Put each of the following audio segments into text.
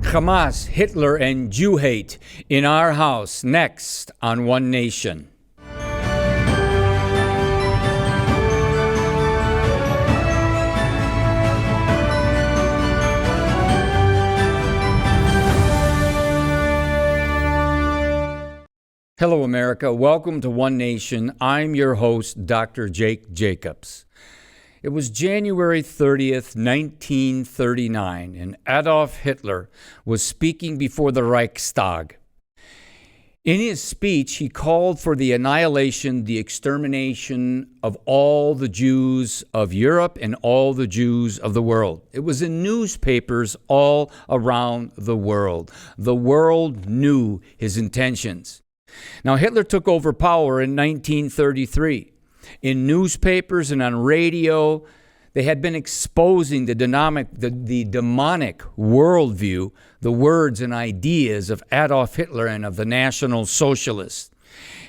Hamas, Hitler, and Jew hate in our house next on One Nation. Hello, America. Welcome to One Nation. I'm your host, Dr. Jake Jacobs. It was January 30th, 1939, and Adolf Hitler was speaking before the Reichstag. In his speech, he called for the annihilation, the extermination of all the Jews of Europe and all the Jews of the world. It was in newspapers all around the world. The world knew his intentions. Now, Hitler took over power in 1933. In newspapers and on radio, they had been exposing the demonic worldview, the words and ideas of Adolf Hitler and of the National Socialists.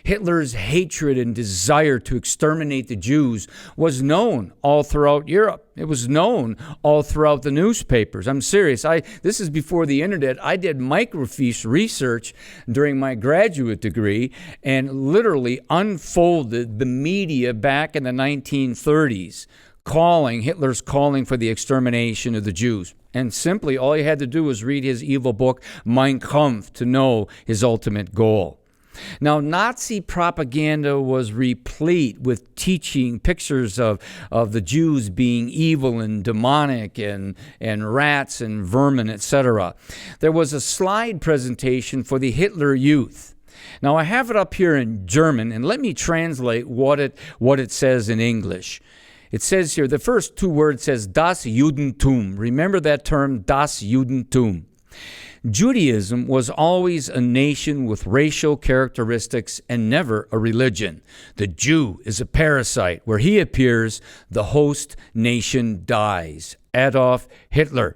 Hitler's hatred and desire to exterminate the Jews was known all throughout Europe. It was known all throughout the newspapers. I'm serious. This is before the internet. I did microfiche research during my graduate degree and literally unfolded the media back in the 1930s, Hitler's calling for the extermination of the Jews. And simply all you had to do was read his evil book, Mein Kampf, to know his ultimate goal. Now, Nazi propaganda was replete with teaching pictures of the Jews being evil and demonic and rats and vermin, etc. There was a slide presentation for the Hitler Youth. Now, I have it up here in German, and let me translate what it says in English. It says here, the first two words says, Das Judentum. Remember that term, Das Judentum. Judaism was always a nation with racial characteristics and never a religion. The Jew is a parasite. Where he appears, the host nation dies. Adolf Hitler.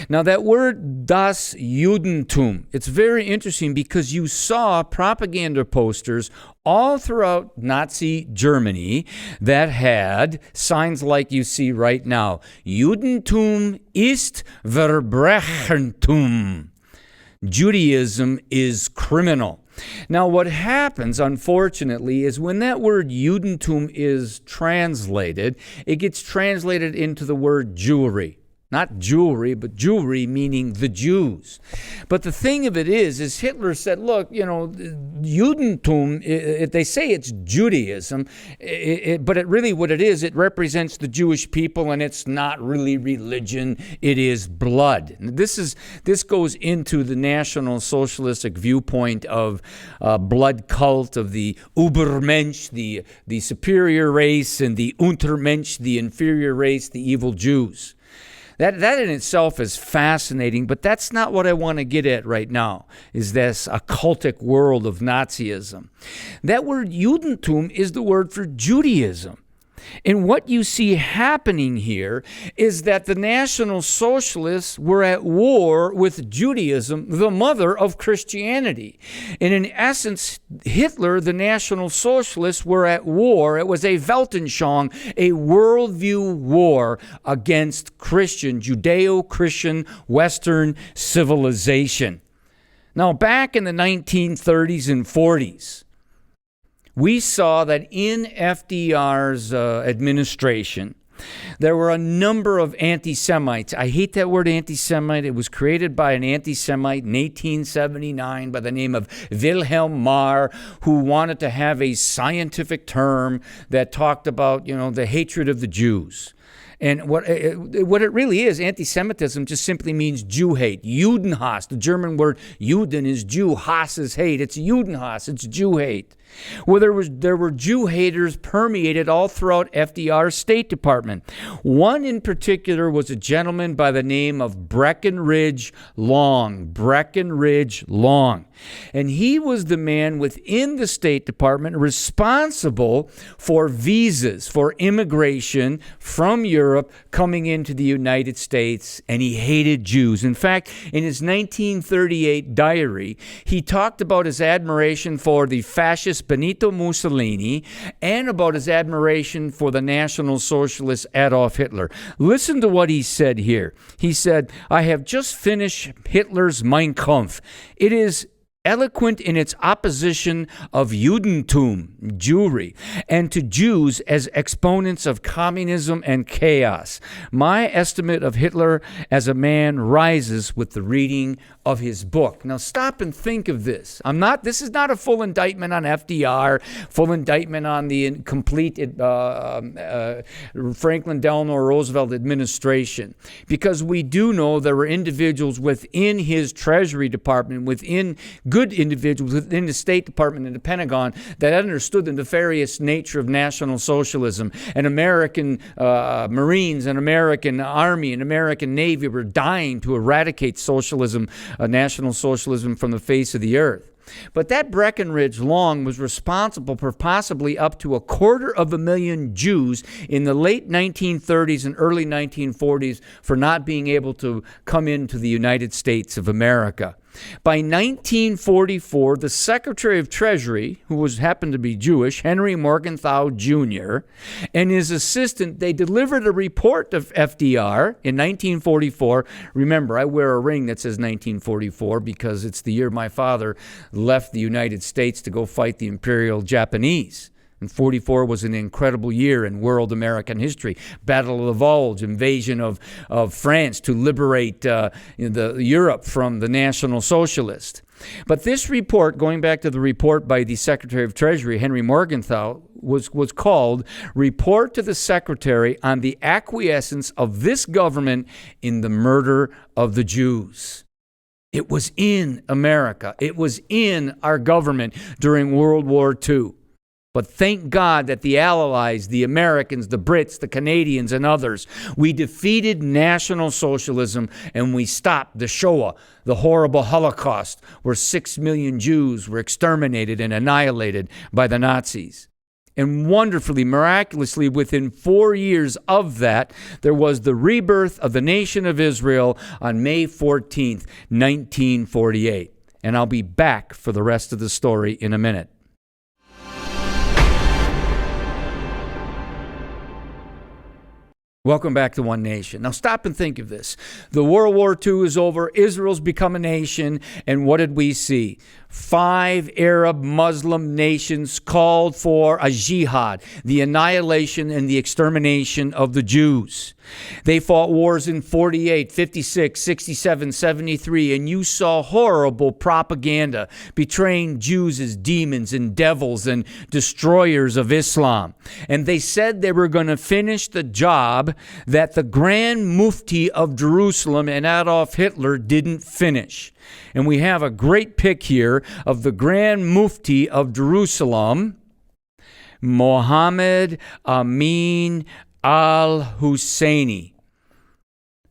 Now that word Das Judentum, it's very interesting because you saw propaganda posters all throughout Nazi Germany that had signs like you see right now. Judentum ist Verbrechentum. Judaism is criminal. Now, what happens, unfortunately, is when that word Judentum is translated, it gets translated into the word Jewry. Not jewelry, but Jewry, meaning the Jews. But the thing of it is Hitler said, look, Judentum, they say it's Judaism, but what it is, it represents the Jewish people, and it's not really religion, it is blood. This goes into the National Socialistic viewpoint of blood cult, of the Übermensch, the superior race, and the Untermensch, the inferior race, the evil Jews. That in itself is fascinating, but that's not what I want to get at right now, is this occultic world of Nazism. That word Judentum is the word for Judaism. And what you see happening here is that the National Socialists were at war with Judaism, the mother of Christianity. And in essence, Hitler, the National Socialists, were at war. It was a Weltanschauung, a worldview war against Judeo-Christian Western civilization. Now, back in the 1930s and 40s, we saw that in FDR's administration, there were a number of anti-Semites. I hate that word anti-Semite. It was created by an anti-Semite in 1879 by the name of Wilhelm Marr, who wanted to have a scientific term that talked about, the hatred of the Jews. And what it really is, anti-Semitism just simply means Jew hate. Judenhass. The German word Juden is Jew. Hass is hate. It's Judenhass. It's Jew hate. Well, there were Jew haters permeated all throughout FDR's State Department. One in particular was a gentleman by the name of Breckinridge Long. Breckinridge Long. And he was the man within the State Department responsible for visas, for immigration from Europe coming into the United States, and he hated Jews. In fact, in his 1938 diary, he talked about his admiration for the fascist fascist Benito Mussolini and about his admiration for the National Socialist Adolf Hitler. Listen to what he said here. He said, "I have just finished Hitler's Mein Kampf. It is eloquent in its opposition of Judentum, Jewry, and to Jews as exponents of communism and chaos. My estimate of Hitler as a man rises with the reading of his book." Now stop and think of this. This is not a full indictment on FDR, full indictment on the complete Franklin Delano Roosevelt administration, because we do know there were individuals within his Treasury Department, within good individuals within the State Department and the Pentagon that understood the nefarious nature of National Socialism. And American Marines and American Army and American Navy were dying to eradicate socialism, National Socialism, from the face of the earth. But that Breckinridge Long was responsible for possibly up to 250,000 Jews in the late 1930s and early 1940s for not being able to come into the United States of America. By 1944, the Secretary of Treasury, who happened to be Jewish, Henry Morgenthau Jr., and his assistant, they delivered a report of FDR in 1944. Remember, I wear a ring that says 1944 because it's the year my father left the United States to go fight the Imperial Japanese. And 44 was an incredible year in world American history. Battle of the Bulge, invasion of France to liberate Europe from the National Socialist. But this report, going back to the report by the Secretary of Treasury, Henry Morgenthau, was called Report to the Secretary on the Acquiescence of This Government in the Murder of the Jews. It was in America. It was in our government during World War II. But thank God that the Allies, the Americans, the Brits, the Canadians, and others, we defeated National Socialism and we stopped the Shoah, the horrible Holocaust, where 6 million Jews were exterminated and annihilated by the Nazis. And wonderfully, miraculously, within 4 years of that, there was the rebirth of the nation of Israel on May 14th, 1948. And I'll be back for the rest of the story in a minute. Welcome back to One Nation. Now stop and think of this. The World War II is over. Israel's become a nation. And what did we see? 5 Arab Muslim nations called for a jihad, the annihilation and the extermination of the Jews. They fought wars in 48, 56, 67, 73, and you saw horrible propaganda betraying Jews as demons and devils and destroyers of Islam. And they said they were going to finish the job that the Grand Mufti of Jerusalem and Adolf Hitler didn't finish. And we have a great pic here of the Grand Mufti of Jerusalem, Mohammed Amin al-Husseini.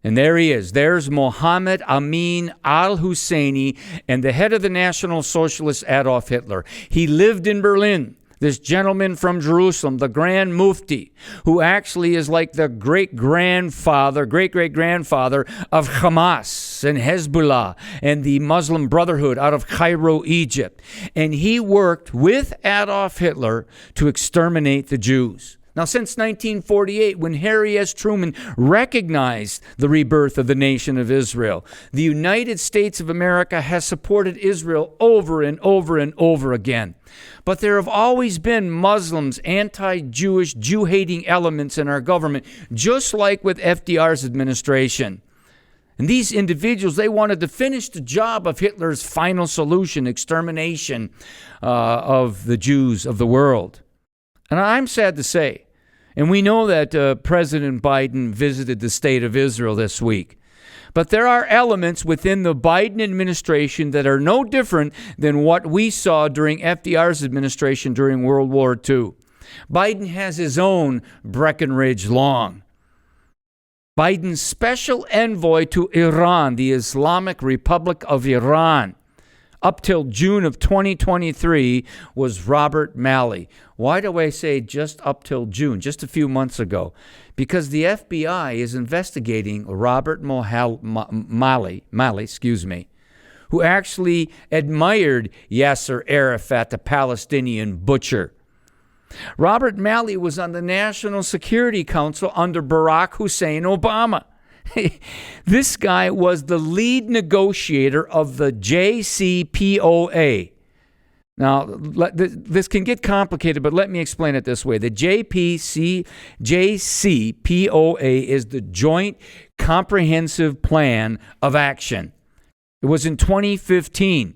And there he is. There's Mohammed Amin al-Husseini and the head of the National Socialist Adolf Hitler. He lived in Berlin. This gentleman from Jerusalem, the Grand Mufti, who actually is like the great-great-grandfather of Hamas and Hezbollah and the Muslim Brotherhood out of Cairo, Egypt. And he worked with Adolf Hitler to exterminate the Jews. Now, since 1948, when Harry S. Truman recognized the rebirth of the nation of Israel, the United States of America has supported Israel over and over and over again. But there have always been Muslims, anti-Jewish, Jew-hating elements in our government, just like with FDR's administration. And these individuals, they wanted to finish the job of Hitler's final solution, extermination of the Jews of the world. And I'm sad to say, and we know that President Biden visited the state of Israel this week, but there are elements within the Biden administration that are no different than what we saw during FDR's administration during World War II. Biden has his own Breckinridge Long. Biden's special envoy to Iran, the Islamic Republic of Iran, up till June of 2023, was Robert Malley. Why do I say just up till June, just a few months ago? Because the FBI is investigating Robert Malley, who actually admired Yasser Arafat, the Palestinian butcher. Robert Malley was on the National Security Council under Barack Hussein Obama. This guy was the lead negotiator of the JCPOA. Now, this can get complicated, but let me explain it this way. The JCPOA is the Joint Comprehensive Plan of Action. It was in 2015.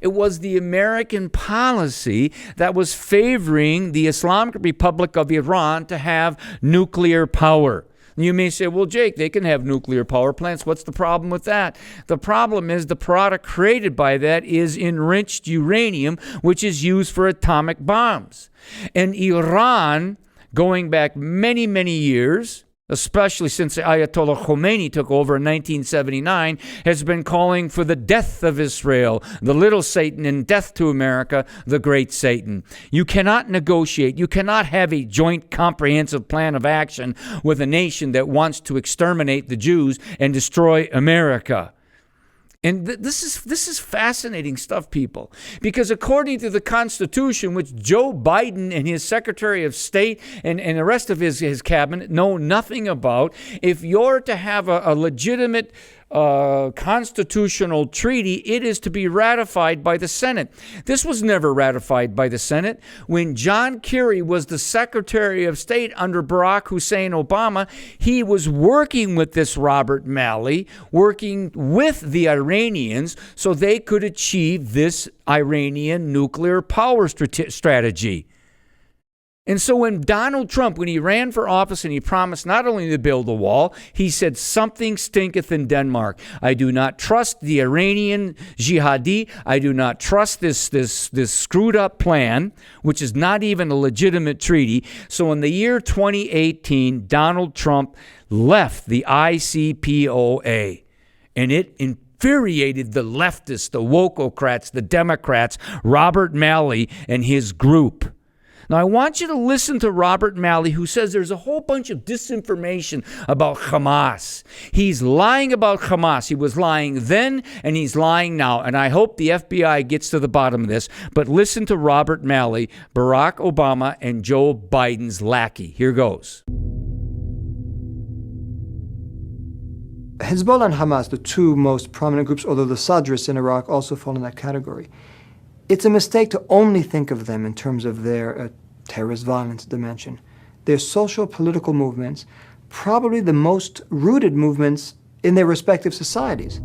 It was the American policy that was favoring the Islamic Republic of Iran to have nuclear power. You may say, well, Jake, they can have nuclear power plants. What's the problem with that? The problem is the product created by that is enriched uranium, which is used for atomic bombs. And Iran, going back many, many years, especially since Ayatollah Khomeini took over in 1979, has been calling for the death of Israel, the little Satan, and death to America, the great Satan. You cannot negotiate. You cannot have a joint comprehensive plan of action with a nation that wants to exterminate the Jews and destroy America. And this is fascinating stuff, people, because according to the Constitution, which Joe Biden and his Secretary of State and the rest of his cabinet know nothing about, if you're to have a legitimate constitutional treaty, it is to be ratified by the Senate. This was never ratified by the Senate. When John Kerry was the Secretary of State under Barack Hussein Obama, he was working with this Robert Malley, working with the Iranians so they could achieve this Iranian nuclear power strategy. And so when Donald Trump, when he ran for office and he promised not only to build a wall, he said, something stinketh in Denmark. I do not trust the Iranian jihadi. I do not trust this screwed up plan, which is not even a legitimate treaty. So in the year 2018, Donald Trump left the ICPOA, and it infuriated the leftists, the wokeocrats, the Democrats, Robert Malley and his group. Now, I want you to listen to Robert Malley, who says there's a whole bunch of disinformation about Hamas. He's lying about Hamas. He was lying then, and he's lying now. And I hope the FBI gets to the bottom of this. But listen to Robert Malley, Barack Obama, and Joe Biden's lackey. Here goes. Hezbollah and Hamas, the two most prominent groups, although the Sadrists in Iraq also fall in that category. It's a mistake to only think of them in terms of their terrorist violence dimension. They're social political movements, probably the most rooted movements in their respective societies.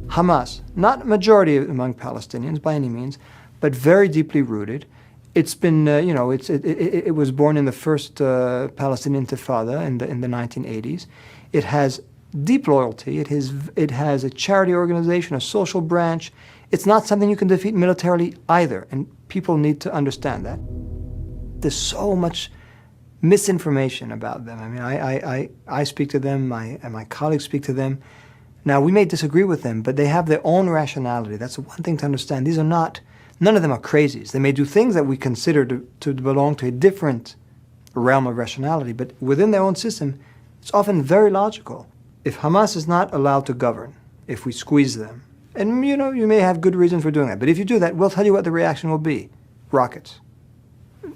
Hamas, not a majority among Palestinians by any means, but very deeply rooted. It's been, it was born in the first Palestinian Intifada in the 1980s. It has deep loyalty. It has a charity organization, a social branch. It's not something you can defeat militarily either, and people need to understand that. There's so much misinformation about them. I mean, I speak to them, and my colleagues speak to them. Now, we may disagree with them, but they have their own rationality. That's one thing to understand. None of them are crazies. They may do things that we consider to belong to a different realm of rationality, but within their own system, it's often very logical. If Hamas is not allowed to govern, if we squeeze them, and you may have good reason for doing that, but if you do that, we'll tell you what the reaction will be. Rockets.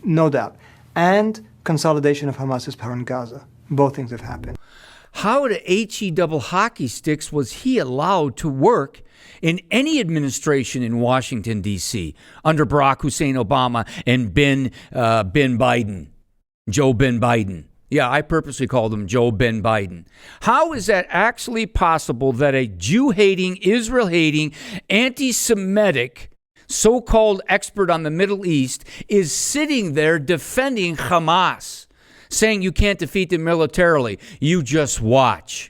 No doubt. And consolidation of Hamas's power in Gaza. Both things have happened. How the HE double hockey sticks was he allowed to work in any administration in Washington, D.C. under Barack Hussein Obama and Joe Ben Biden? Yeah, I purposely called him Joe Ben Biden. How is that actually possible that a Jew-hating, Israel-hating, anti-Semitic, so-called expert on the Middle East is sitting there defending Hamas, saying you can't defeat them militarily, you just watch?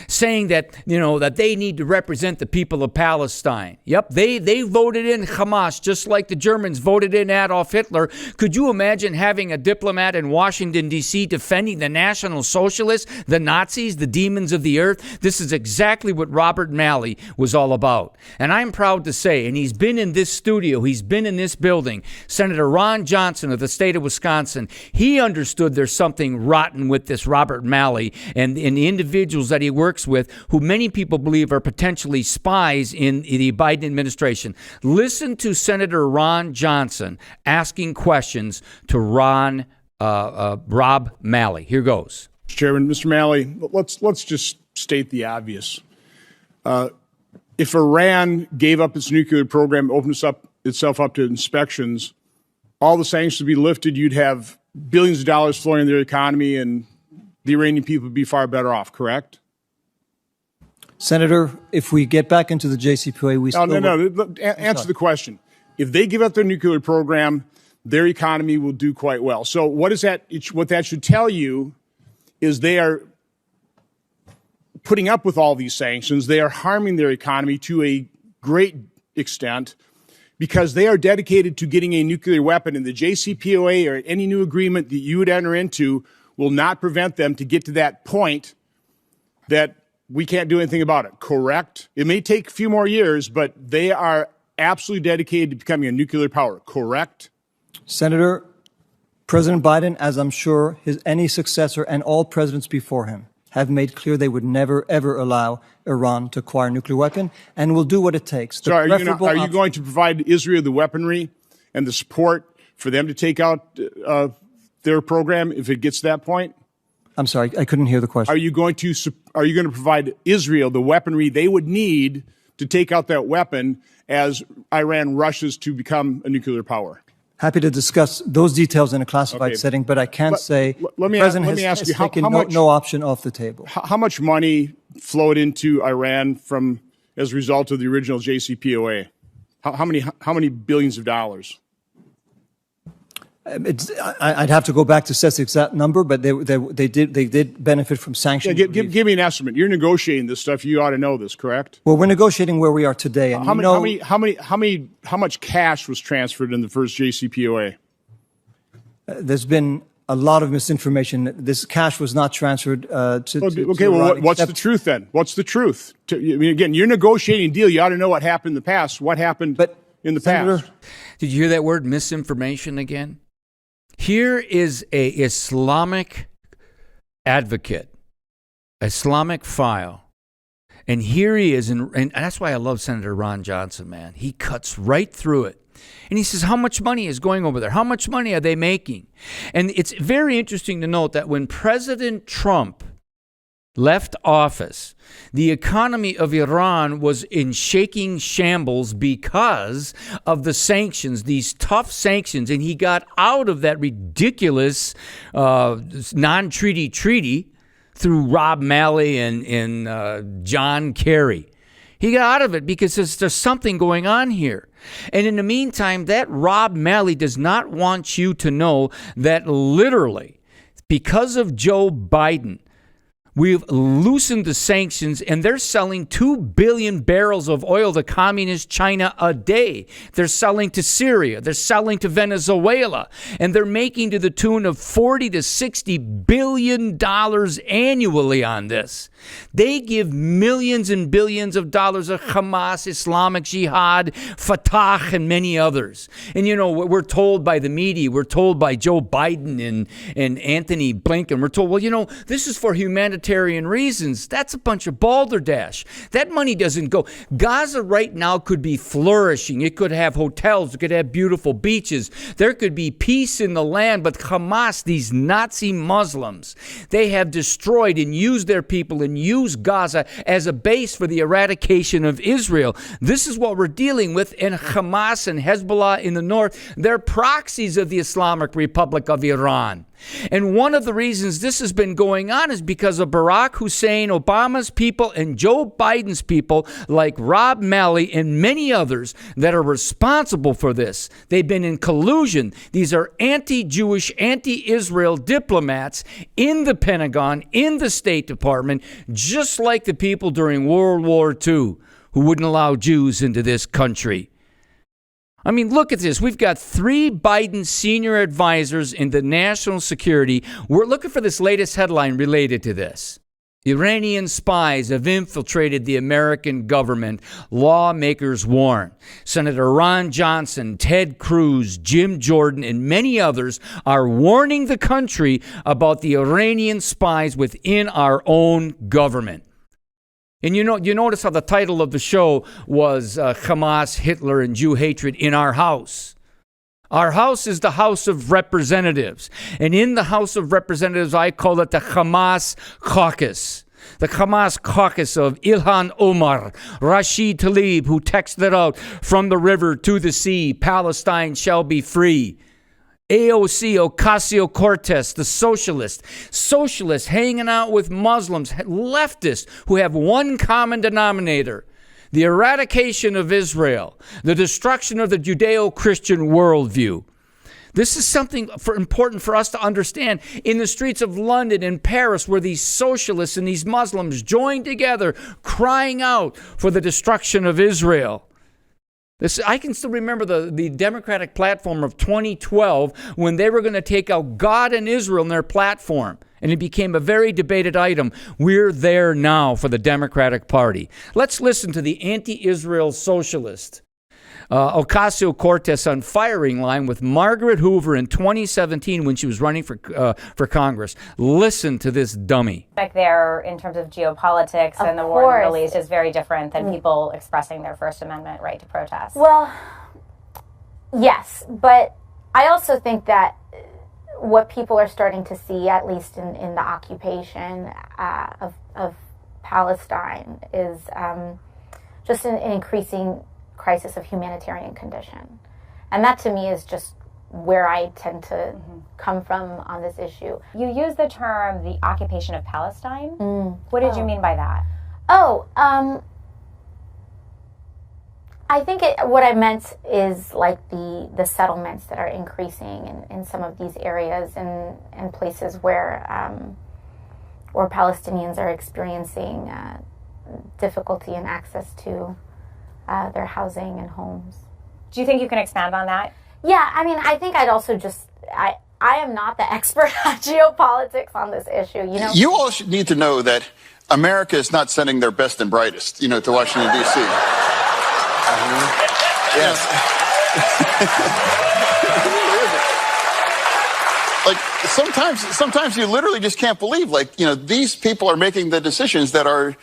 Saying that, that they need to represent the people of Palestine. Yep, they voted in Hamas just like the Germans voted in Adolf Hitler. Could you imagine having a diplomat in Washington, D.C. defending the National Socialists, the Nazis, the demons of the earth? This is exactly what Robert Malley was all about. And I'm proud to say, and he's been in this studio, he's been in this building, Senator Ron Johnson of the state of Wisconsin, he understood there's something rotten with this Robert Malley and the individuals that he works with, who many people believe are potentially spies in the Biden administration. Listen to Senator Ron Johnson asking questions to Rob Malley. Here goes. Chairman, Mr. Malley, let's just state the obvious. If Iran gave up its nuclear program, opened itself up to inspections, all the sanctions would be lifted. You'd have billions of dollars flowing in their economy, and the Iranian people would be far better off, correct? Senator, if we get back into the JCPOA, we still... No. Answer the question. If they give up their nuclear program, their economy will do quite well. So what that should tell you is they are putting up with all these sanctions. They are harming their economy to a great extent because they are dedicated to getting a nuclear weapon, and the JCPOA or any new agreement that you would enter into will not prevent them to get to that point that we can't do anything about it, correct? It may take a few more years, but they are absolutely dedicated to becoming a nuclear power, correct? Senator, President Biden, as I'm sure any successor and all presidents before him, have made clear they would never, ever allow Iran to acquire a nuclear weapon, and will do what it takes. So are you going to provide Israel the weaponry and the support for them to take out their program if it gets to that point? I'm sorry, I couldn't hear the question. Are you going to provide Israel the weaponry they would need to take out that weapon as Iran rushes to become a nuclear power? Happy to discuss those details in a classified setting, but I can't say the President has taken no option off the table. How much money flowed into Iran as a result of the original JCPOA? How many billions of dollars? I'd have to go back to assess the exact number, but they did benefit from sanctions. Yeah, give me an estimate. You're negotiating this stuff. You ought to know this, correct? Well, we're negotiating where we are today. And how much cash was transferred in the first JCPOA? There's been a lot of misinformation. This cash was not transferred Okay, well, what's the truth then? What's the truth? Again, you're negotiating a deal. You ought to know what happened in the past. What happened in the past? Did you hear that word, misinformation, again? Here is a Islamic advocate, Islamic file, and here he is, and that's why I love Senator Ron Johnson, man. He cuts right through it. And he says, how much money is going over there? How much money are they making? And it's very interesting to note that when President Trump left office, the economy of Iran was in shaking shambles because of the sanctions, these tough sanctions, and he got out of that ridiculous non-treaty treaty through Rob Malley and John Kerry. He got out of it because there's something going on here. And in the meantime, that Rob Malley does not want you to know that literally, because of Joe Biden, we've loosened the sanctions, and they're selling 2 billion barrels of oil to communist China a day. They're selling to Syria. They're selling to Venezuela. And they're making to the tune of $40 to $60 billion annually on this. They give millions and billions of dollars to Hamas, Islamic Jihad, Fatah, and many others. And, we're told by the media, we're told by Joe Biden and Anthony Blinken, we're told, this is for humanitarian reasons. That's a bunch of balderdash. That money doesn't go. Gaza right now could be flourishing. It could have hotels. It could have beautiful beaches. There could be peace in the land. But Hamas, these Nazi Muslims, they have destroyed and used their people and used Gaza as a base for the eradication of Israel. This is what we're dealing with. And Hamas and Hezbollah in the north, they're proxies of the Islamic Republic of Iran. And one of the reasons this has been going on is because of Barack Hussein Obama's people and Joe Biden's people like Rob Malley and many others that are responsible for this. They've been in collusion. These are anti-Jewish, anti-Israel diplomats in the Pentagon, in the State Department, just like the people during World War II who wouldn't allow Jews into this country. I mean, look at this. We've got 3 Biden senior advisors in the national security. We're looking for this latest headline related to this. Iranian spies have infiltrated the American government, lawmakers warn. Senator Ron Johnson, Ted Cruz, Jim Jordan, and many others are warning the country about the Iranian spies within our own government. And you notice how the title of the show was Hamas, Hitler, and Jew Hatred in Our House. Our house is the House of Representatives. And in the House of Representatives, I call it the Hamas Caucus. The Hamas Caucus of Ilhan Omar, Rashid Tlaib, who texted out, "From the river to the sea, Palestine shall be free." AOC, Ocasio-Cortez, the socialists hanging out with Muslims, leftists who have one common denominator: the eradication of Israel, the destruction of the Judeo-Christian worldview. This is something important for us to understand. In the streets of London and Paris, where these socialists and these Muslims joined together, crying out for the destruction of Israel. I can still remember the Democratic platform of 2012 when they were going to take out God and Israel in their platform. And it became a very debated item. We're there now for the Democratic Party. Let's listen to the anti-Israel socialist, Ocasio-Cortez, on firing line with Margaret Hoover in 2017 when she was running for Congress. Listen to this dummy. Back there, in terms of geopolitics and the war in the Middle East, is very different than people expressing their First Amendment right to protest. Well, yes, but I also think that what people are starting to see, at least in the occupation of Palestine, is just an increasing crisis of humanitarian condition. And that to me is just where I tend to come from on this issue. You use the term the occupation of Palestine. What did you mean by that? I think what I meant is like the settlements that are increasing in some of these areas and places where Palestinians are experiencing difficulty in access to their housing and homes. Do you think you can expand on that? Yeah, I mean, I think I'd also I am not the expert on geopolitics on this issue. You all should need to know that America is not sending their best and brightest, to Washington, D.C. Yes. Like, sometimes you literally just can't believe, these people are making the decisions that are,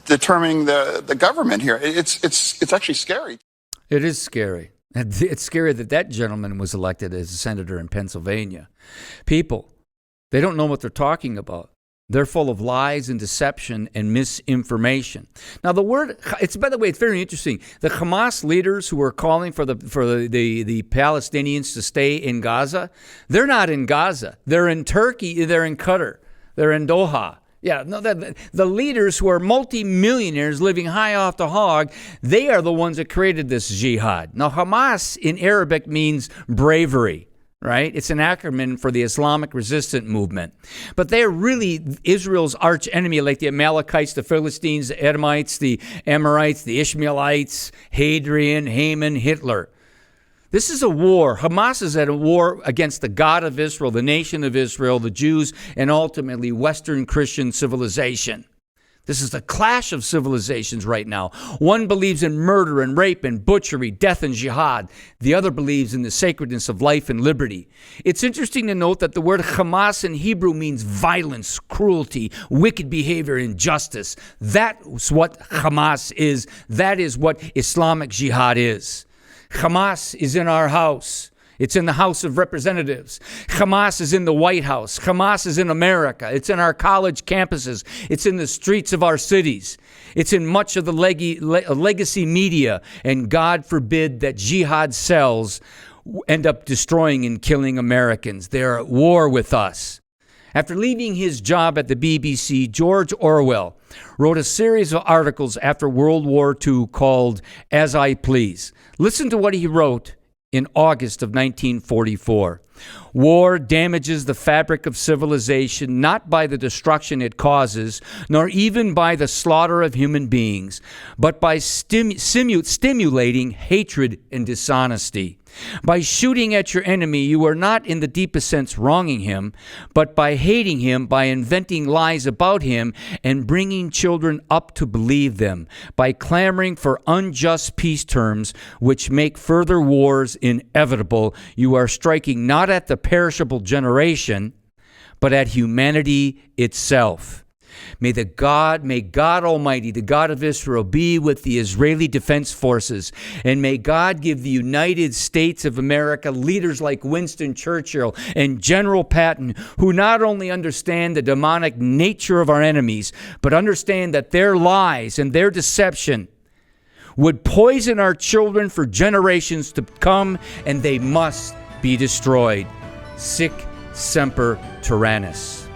determining the government here. It's actually scary. It is scary. It's scary that gentleman was elected as a senator in Pennsylvania. People, they don't know what they're talking about. They're full of lies and deception and misinformation. Now, by the way, it's very interesting. The Hamas leaders who are calling for the Palestinians to stay in Gaza, they're not in Gaza. They're in Turkey. They're in Qatar. They're in Doha. Yeah, no, the leaders who are multimillionaires living high off the hog, they are the ones that created this jihad. Now, Hamas in Arabic means bravery, right? It's an acronym for the Islamic resistance movement. But they're really Israel's arch enemy, like the Amalekites, the Philistines, the Edomites, the Amorites, the Ishmaelites, Hadrian, Haman, Hitler. This is a war. Hamas is at a war against the God of Israel, the nation of Israel, the Jews, and ultimately Western Christian civilization. This is the clash of civilizations right now. One believes in murder and rape and butchery, death and jihad. The other believes in the sacredness of life and liberty. It's interesting to note that the word Hamas in Hebrew means violence, cruelty, wicked behavior, injustice. That's what Hamas is. That is what Islamic jihad is. Hamas is in our house. It's in the House of Representatives. Hamas is in the White House. Hamas is in America. It's in our college campuses. It's in the streets of our cities. It's in much of the legacy media. And God forbid that jihad cells end up destroying and killing Americans. They're at war with us. After leaving his job at the BBC, George Orwell wrote a series of articles after World War II called As I Please. Listen to what he wrote in August of 1944. War damages the fabric of civilization not by the destruction it causes, nor even by the slaughter of human beings, but by stimulating hatred and dishonesty. By shooting at your enemy, you are not in the deepest sense wronging him, but by hating him, by inventing lies about him and bringing children up to believe them, by clamoring for unjust peace terms which make further wars inevitable, you are striking not at the perishable generation, but at humanity itself. May God Almighty, the God of Israel, be with the Israeli Defense Forces. And may God give the United States of America leaders like Winston Churchill and General Patton, who not only understand the demonic nature of our enemies, but understand that their lies and their deception would poison our children for generations to come, and they must be destroyed. Sic semper tyrannis.